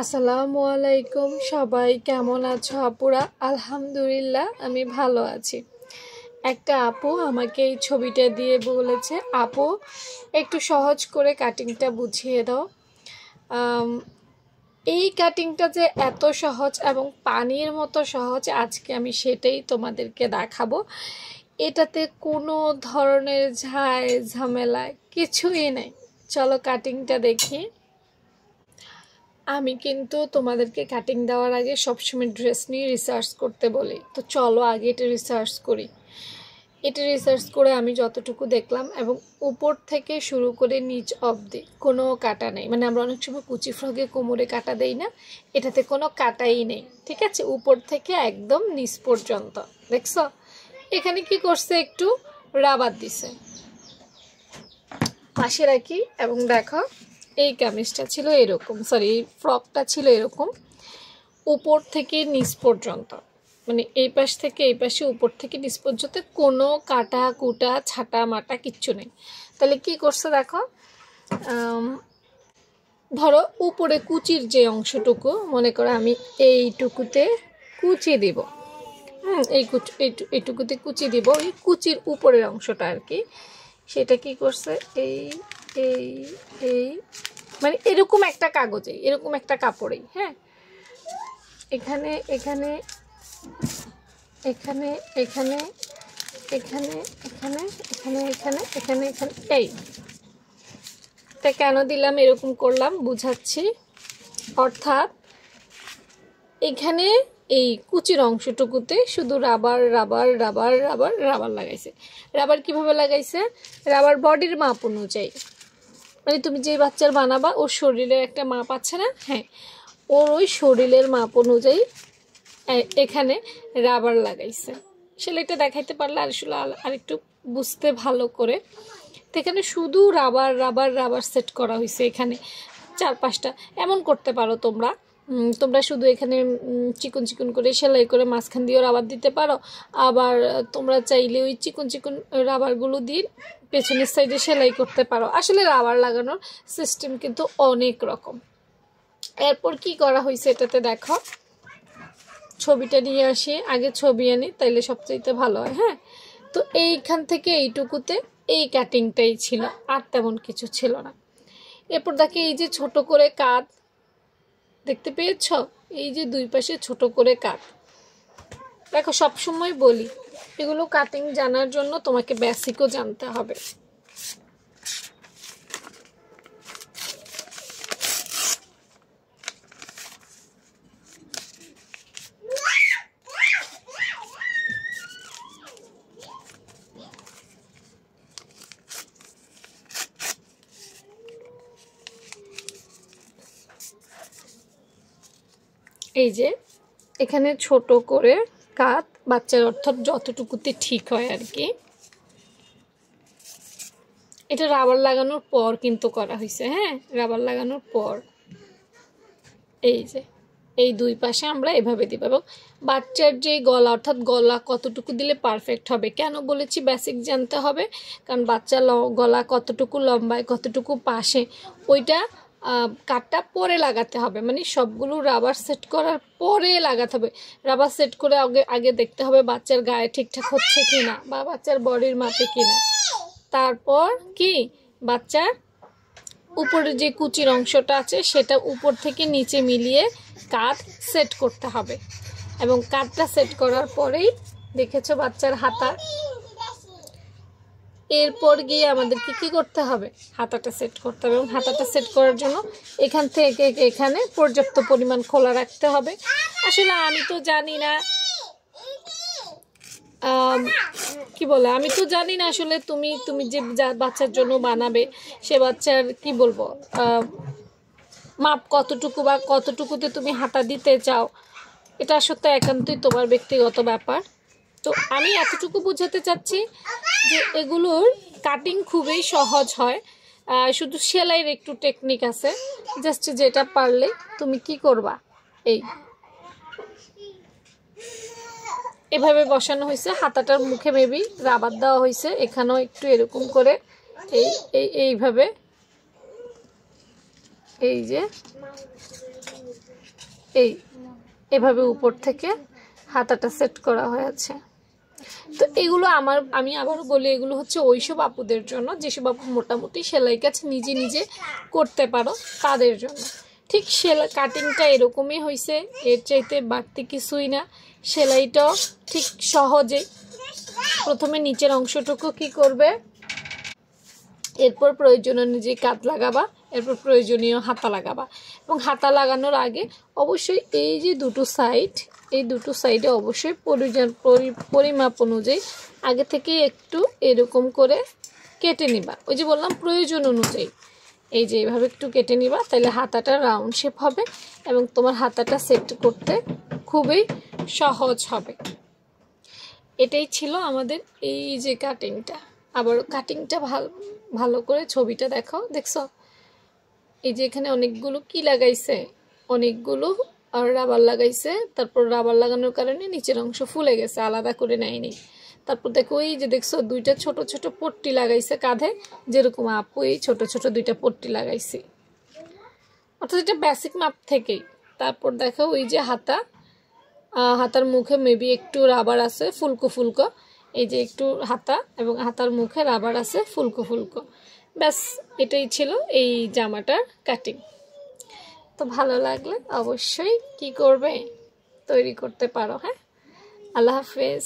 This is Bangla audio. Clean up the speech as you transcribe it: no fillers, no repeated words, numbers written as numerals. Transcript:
আসসালামু আলাইকুম, সবাই কেমন আছো আপুরা? আলহামদুলিল্লাহ আমি ভালো আছি। একটা আপু আমাকে এই ছবিটা দিয়ে বলেছে, আপু একটু সহজ করে কাটিংটা বুঝিয়ে দাও। এই কাটিংটা যে এত সহজ এবং পানির মতো সহজ, আজকে আমি সেটাই তোমাদেরকে দেখাবো। এটাতে কোনো ধরনের ঝামেলা কিছুই নেই। চলো কাটিংটা দেখি। আমি কিন্তু তোমাদেরকে কাটিং দেওয়ার আগে সবসময় ড্রেস নিয়ে রিসার্চ করতে বলি, তো চলো আগে এটা রিসার্চ করি। এটা রিসার্চ করে আমি যতটুকু দেখলাম, এবং উপর থেকে শুরু করে নিচ অবধি কোনো কাটা নেই। মানে আমরা অনেক সময় কুচি ফ্রকে কোমরে কাটা দেই না, এটাতে কোনো কাটাই নেই। ঠিক আছে, উপর থেকে একদম নিচ পর্যন্ত। দেখছো এখানে কি করছে, একটু রাবার দিছে, পাশে রাখি। এবং দেখো এই কামিজটা ছিল এরকম, সরি ফ্রকটা ছিল এরকম, উপর থেকে নিচ পর্যন্ত, মানে এই পাশ থেকে এই পাশে উপর থেকে নিচ পর্যন্ত কোনো কাটা কুটা ছাটা মাটা কিচ্ছু নেই। তাহলে কি করছে দেখো, ধরো উপরে কুচির যে অংশটুকু, মনে করো আমি এইটুকুতে কুচি দিব, এইটুকুতে কুচি দিব, এই কুচির উপরের অংশটা আর কি, সেটা কি করছে এই এই এই মানে এরকম একটা কাগজে, এরকম একটা কাপড়েই, হ্যাঁ, এখানে এখানে এখানে এখানে এখানে এখানে এখানে এখানে এখানে এখানে এই তা কেন দিলাম, এরকম করলাম বুঝাচ্ছি। অর্থাৎ এখানে এই কুচির অংশটুকুতে শুধু rubber rubber rubber rubber rubber লাগাইছে। রাবার কিভাবে লাগাইছে, রাবার বডির মাপ অনুযায়ী, মানে তুমি যে বাচ্চার বানাবা ওর শরীরের একটা মাপ আছে না, হ্যাঁ, ওর ওই শরীরের মাপ অনুযায়ী এখানে রাবার লাগাইছে। সেলাইটা দেখাইতে পারলে আর একটু বুঝতে ভালো করে। তো এখানে শুধু রাবার রাবার রাবার সেট করা হয়েছে, এখানে 4-5টা এমন করতে পারো তোমরা। তোমরা শুধু এখানে চিকন চিকন করে সেলাই করে মাঝখান দিয়েও রাবার দিতে পারো, আবার তোমরা চাইলে ওই চিকন চিকন রাবারগুলো দিয়ে পেছনের সাইডে সেলাই করতে পারো। আসলে রাবার লাগানোর সিস্টেম কিন্তু অনেক রকম। এরপর কি করা হয়েছে এটাতে দেখো, ছবিটা নিয়ে আসি, আগে ছবি আনি তাইলে সবচাইতে ভালো হয়। হ্যাঁ, তো এইখান থেকে এইটুকুতে এই কাটিংটাই ছিল, আর তেমন কিছু ছিল না। এরপর দেখে এই যে ছোট করে কাঁধ দেখতে পেয়েছ, এই যে দুই পাশে ছোট করে কাঁধ। দেখো সবসময় বলি এগুলো কাটিং জানার জন্য তোমাকে বেসিকও জানতে হবে। এই যে এখানে ছোট করে কাঁধ, বাচ্চার অর্থাৎ যতটুকুতে ঠিক হয় আর কি। এটা রাবার লাগানোর পর কিন্তু করা হয়েছে, হ্যাঁ, রাবার লাগানোর পর। এই যে এই দুই পাশে আমরা এভাবে দিব, এবং বাচ্চার যে গলা, অর্থাৎ গলা কতটুকু দিলে পারফেক্ট হবে, কেন বলেছি বেসিক জানতে হবে, কারণ বাচ্চার গলা কতটুকু লম্বায় কতটুকু পাশে ওইটা কাটটা পরে লাগাতে হবে, মানে সবগুলো রাবার সেট করার পরে লাগাতে হবে। রাবার সেট করে আগে দেখতে হবে বাচ্চার গায়ে ঠিকঠাক হচ্ছে কিনা, বা বাচ্চার বডির মাপে কিনা। তারপর কি বাচ্চার উপরে যে কুচির অংশটা আছে সেটা উপর থেকে নিচে মিলিয়ে কাঁধ সেট করতে হবে, এবং কাঁধটা সেট করার পরেই দেখেছো বাচ্চার হাতা। এরপর গিয়ে আমাদেরকে কি করতে হবে, হাতাটা সেট করতে হবে, এবং হাতাটা সেট করার জন্য এখান থেকে এখানে পর্যাপ্ত পরিমাণ খোলা রাখতে হবে। আসলে আমি তো জানি না, কি বলে, আমি তো জানি না আসলে তুমি যে বাচ্চার জন্য বানাবে সে বাচ্চার কি বলবো মাপ কতটুকু বা কতটুকুতে তুমি হাতা দিতে চাও, এটা আসলে একান্তই তোমার ব্যক্তিগত ব্যাপার। তো আমি এতটুকু বোঝাতে চাচ্ছি যে এগুলোর কাটিং খুবই সহজ হয়, শুধু সেলাইয়ের একটু টেকনিক আছে। জাস্ট যেটা পারলে তুমি কি করবা, এভাবে বসানো হয়েছে, হাতাটার মুখে মেবি রাবার দেওয়া হয়েছে, এখানেও একটু এরকম করে এইভাবে এই যে এভাবে উপর থেকে হাতাটা সেট করা হয়েছে। তো এগুলো আমি আবারও বলি, এগুলো হচ্ছে ওইসব আপুদের জন্য যেসব আপু মোটামুটি সেলাই কাজ নিজে নিজে করতে পারো তাদের জন্য। ঠিক সেলাই কাটিংটা এরকমই হয়েছে, এর চাইতে বাড়তি কিছুই না। সেলাইটাও ঠিক সহজেই। প্রথমে নিচের অংশটুকু কি করবে, এরপর প্রয়োজনীয় অনুযায়ী কাঁধ লাগাবা, এরপর প্রয়োজনীয় হাতা লাগাবা। এবং হাতা লাগানোর আগে অবশ্যই এই যে দুটো সাইডে অবশ্যই পরিমাপ অনুযায়ী আগে থেকে একটু এরকম করে কেটে নিবা। ওই যে বললাম প্রয়োজন অনুযায়ী এই যে এইভাবে একটু কেটে নিবা, তাহলে হাতাটা রাউন্ড শেপ হবে এবং তোমার হাতাটা সেট করতে খুবই সহজ হবে। এটাই ছিল আমাদের এই যে কাটিংটা। আবার কাটিংটা ভালো করে ছবিটা দেখছো? এই যে এখানে অনেকগুলো কি লাগাইছে, অনেকগুলো রাবার লাগাইছে। তারপর রাবার লাগানোর কারণে নিচের অংশ ফুলে গেছে, আলাদা করে নেয়নি। তারপর দেখো এই যে দেখছো দুইটা ছোট ছোট পট্টি লাগাইছে কাঁধে, যেরকম আপু এই ছোট ছোট দুইটা পট্টি লাগাইছি, অর্থাৎ এটা বেসিক মাপ থেকেই। তারপর দেখো ওই যে হাতার মুখে মেবি একটু রাবার আছে ফুলকো ফুলকো, এই যে একটু হাতা এবং হাতার মুখে রাবার আছে ফুলকো ফুলকো। ব্যাস এটাই ছিল এই জামাটার কাটিং। তো ভালো লাগলে অবশ্যই কি করবে, তৈরি করতে পারো। হ্যাঁ, আল্লাহ হাফেজ।